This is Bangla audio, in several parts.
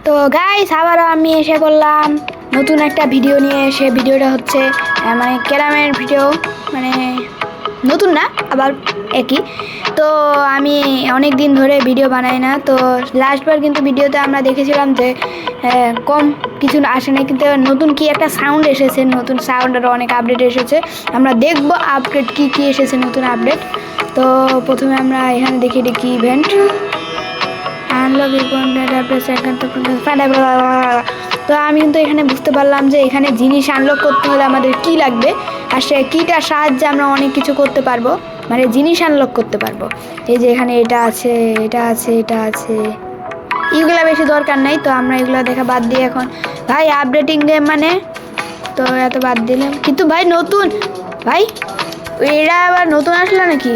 তো গাইস আবারও আমি এসে বললাম নতুন একটা ভিডিও নিয়ে। সে ভিডিওটা হচ্ছে মানে ক্যারামের ভিডিও, মানে নতুন না, আবার একই। তো আমি অনেক দিন ধরে ভিডিও বানাই না। তো লাস্টবার কিন্তু ভিডিওতে আমরা দেখেছিলাম যে কম কিছু আসে না, কিন্তু নতুন কি একটা সাউন্ড এসেছে, নতুন সাউন্ডের অনেক আপডেট এসেছে। আমরা দেখবো আপডেট কি কি এসেছে, নতুন আপডেট। তো প্রথমে আমরা এখানে দেখি এটা কি ইভেন্ট। তো আমি কিন্তু এখানে বুঝতে পারলাম যে এখানে জিনিস আনলক করতে হলে আমাদের কি লাগবে, আর সে কিটার সাহায্যে আমরা অনেক কিছু করতে পারবো, মানে জিনিস আনলক করতে পারবো। এই যে এখানে এটা আছে, এটা আছে, এটা আছে, এগুলো বেশি দরকার নাই। তো আমরা এগুলো দেখা বাদ দিই এখন। ভাই আপডেটিং গেম মানে তো এত বাদ দিলাম, কিন্তু ভাই নতুন, ভাই এরা আবার নতুন আসলো নাকি?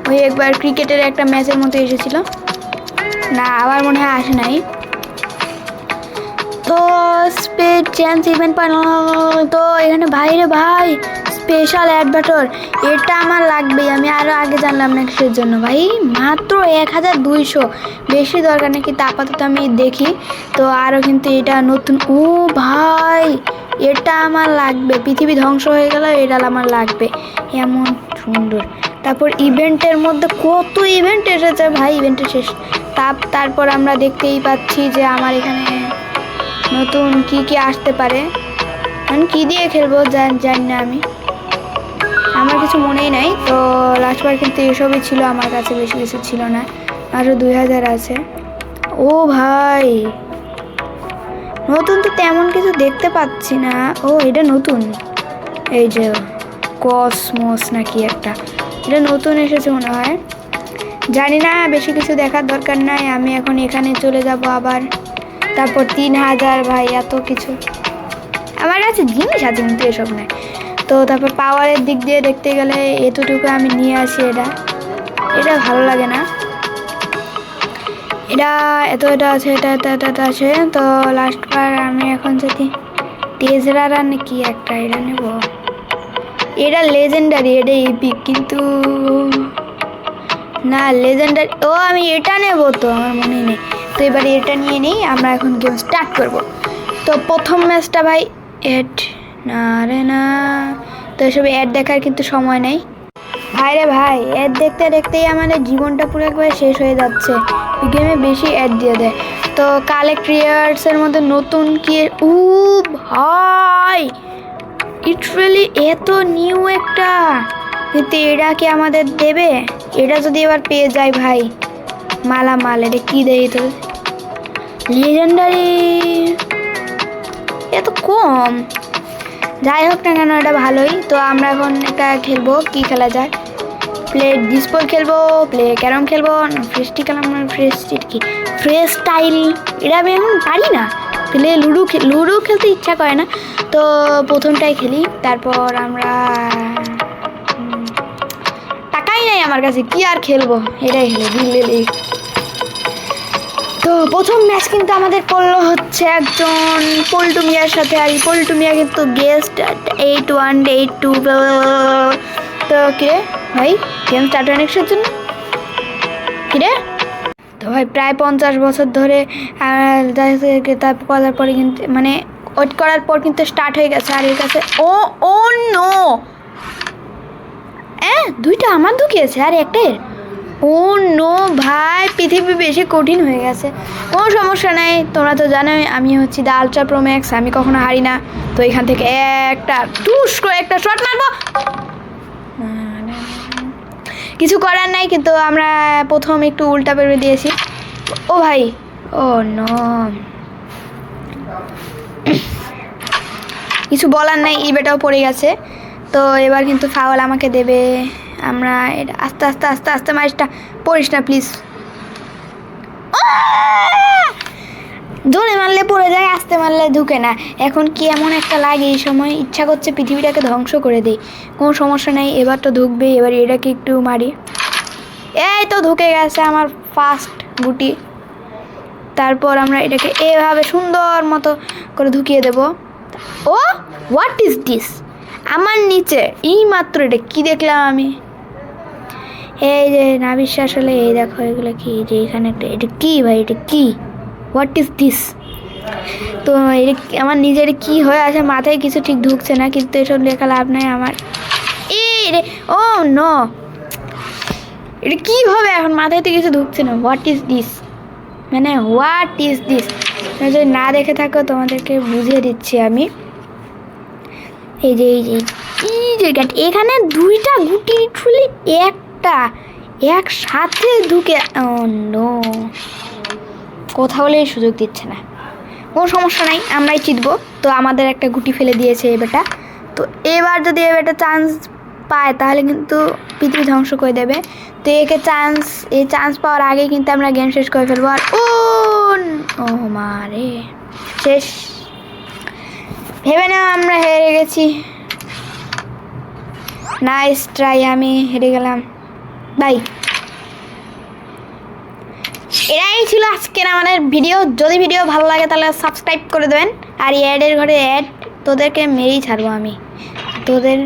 ওই একবার ক্রিকেটের একটা ম্যাচের মতো এসেছিল না, আবার মনে হয় আসে নাই। তো স্পেড চ্যান্স ইভেন্ট তো এখানে ভাইরে ভাই স্পেশাল অ্যাডভার্টার, এটা আমার লাগবেই। আমি আরও আগে জানলাম না কিসের জন্য। ভাই মাত্র 1200, বেশি দরকার নাকি? তা আপাতত আমি দেখি। তো আরও কিন্তু এটা নতুন, ও ভাই এটা আমার লাগবে। পৃথিবী ধ্বংস হয়ে গেল, এটা আমার লাগবে, এমন সুন্দর। তারপর ইভেন্টের মধ্যে কত ইভেন্ট এসেছে ভাই, ইভেন্টের শেষ। তারপর আমরা দেখতেই পাচ্ছি যে আমার এখানে নতুন কি কি আসতে পারে। মানে কী দিয়ে খেলবো জানি না আমি, আমার কিছু মনেই নাই। তো লাস্টবার কিন্তু এসবই ছিল আমার কাছে, বেশি কিছু ছিল না। আরও 2000 আছে। ও ভাই নতুন তো তেমন কিছু দেখতে পাচ্ছি না। ও এটা নতুন, এই যে কসমোস নাকি একটা, এটা নতুন এসেছে মনে হয়, জানি না। বেশি কিছু দেখার দরকার নাই, আমি এখন এখানে চলে যাব আবার। তারপর 3000, ভাই এত কিছু আমার কাছে জিনিস আছে কিন্তু এসব নাই। তো তারপর পাওয়ারের দিক দিয়ে দেখতে গেলে এতটুকু আমি নিয়ে আসি, এটা ভালো লাগে না। এটা আছে, এটা আছে। তো লাস্টবার আমি এখন যদি তেজরার নাকি একটা এটা নেব, এটা লেজেন্ডারি, এটা এপিক, কিন্তু না লেজেন্ডারি। ও আমি এটা নেব, তো আমার মনে নেই। তো এবারে এটা নিয়ে নেই, আমরা এখন গেম স্টার্ট করব। তো প্রথম ম্যাচটা ভাই অ্যাড না রে না, তো এসব অ্যাড দেখার কিন্তু সময় নেই ভাই রে ভাই। অ্যাড দেখতে দেখতেই আমাদের জীবনটা পুরো একবারে শেষ হয়ে যাচ্ছে, গেমে বেশি অ্যাড দিয়ে দেয়। তো কালেক্ট রিয়ার্সের মধ্যে নতুন কি, ও ভাই ইটস রিয়েলি এত নিউ একটা, কিন্তু এটা কি আমাদের দেবে? এটা যদি এবার পেয়ে যায় ভাই মালামাল, এটা কি দেয় তো লেজেন্ডারি, এত কম। যাই হোক না কেন এটা ভালোই। তো আমরা এখন একটা খেলবো, কি খেলা যায়? প্লে ডিসপোল খেলবো, প্লে ক্যারম খেলবো, ফ্রেস্টি খেলাম, ফ্রেস্টি কি ফ্রেশ স্টাইল, এটা আমি এখন পারি না। প্লে লুডো খেলতে ইচ্ছা করে না। তো প্রথমটাই খেলি, তারপর আমরা টাকাই নেই আমার কাছে, কি আর খেলবো, এটাই খেলে দিল্লি। তো প্রথম ম্যাচ কিন্তু আমাদের পড়লো হচ্ছে একজন পল্টু মিয়ার সাথে, আর এই পল্টু মিয়া কিন্তু গেস্ট 8182। তো কিরে ভাই গেম স্টার্ট হয় নেক্সটের জন্য কিরে? তো ভাই প্রায় 50 বছর ধরে করার পরে কিন্তু মানে ওয়েট করার পর কিন্তু স্টার্ট হয়ে গেছে। আর এর কাছে ও নো, দুইটা আমার ঢুকিয়েছে আর একটাই। ও নো ভাই, পৃথিবী বেশি কঠিন হয়ে গেছে। কোনো সমস্যা নাই, তোমরা তো জানোই আমি হচ্ছি দ্য আলট্রা প্রো ম্যাক্স, আমি কখনো হারি না। তো এখান থেকে একটা টুস করে একটা শট মারবো, কিছু করার নাই। কিন্তু আমরা প্রথম একটু উল্টা পেরে দিয়েছি। ও ভাই ও নো, কিছু বলার নাই, ইবেটাও পড়ে গেছে। তো এবার কিন্তু ফাউল আমাকে দেবে। আমরা এটা আস্তে আস্তে আস্তে আস্তে, ম্যাচটা পড়িস না প্লিজ। জোরে মারলে পড়ে যায়, আস্তে মারলে ঢুকে না। এখন কি এমন একটা লাগে, এই সময় ইচ্ছা করছে পৃথিবীটাকে ধ্বংস করে দিই। কোনো সমস্যা নেই, এবার তো ঢুকবে। এবার এটাকে একটু মারি, এই তো ঢুকে গেছে আমার ফার্স্ট গুটি। তারপর আমরা এটাকে এভাবে সুন্দর মতো করে ঢুকিয়ে দেব। ও হোয়াট ইজ দিস, আমার নিচে এই মাত্র এটা কি দেখলাম আমি, এই যে না বিশ্বাস হলে এই দেখো এগুলো কি, যে এখানে একটা, এটা কি ভাই, এটা কি, হোয়াট ইজ দিস? তো আমার নিজের কি হয়ে আছে মাথায় কিছু ঠিক ঢুকছে না, কিন্তু এসব লেখা লাভ নাই আমার। রে ও নো, এটা কী হবে এখন, মাথায় তো কিছু ঢুকছে না। হোয়াট ইজ দিস, মানে হোয়াট ইজ দিস? যদি না দেখে থাকো তোমাদেরকে বুঝিয়ে দিচ্ছি আমি। এই যে এখানে দুইটা গুটি খুলে একটা একসাথে ঢুকে, নো, কথা বলে সুযোগ দিচ্ছে না। কোনো সমস্যা নাই, আমরাই জিতবো। তো আমাদের একটা গুটি ফেলে দিয়েছে এ বেটা। তো এবার যদি এ বেটা চান্স পায় তাহলে কিন্তু পৃথিবী ধ্বংস করে দেবে। তো একে এই চান্স পাওয়ার আগেই কিন্তু আমরা গেম শেষ করে ফেলবো। আর ও মারে, শেষ। ভেবে না আমরা হেরে গেছি। নাইস ট্রাই, আমি হেরে গেলাম বাই। এটাই ছিল আজকের আমাদের ভিডিও। যদি ভিডিও ভালো লাগে তাহলে সাবস্ক্রাইব করে দেবেন। আর অ্যাডের ঘরে অ্যাড তোদেরকে মেরেই ছাড়বো আমি, তোদের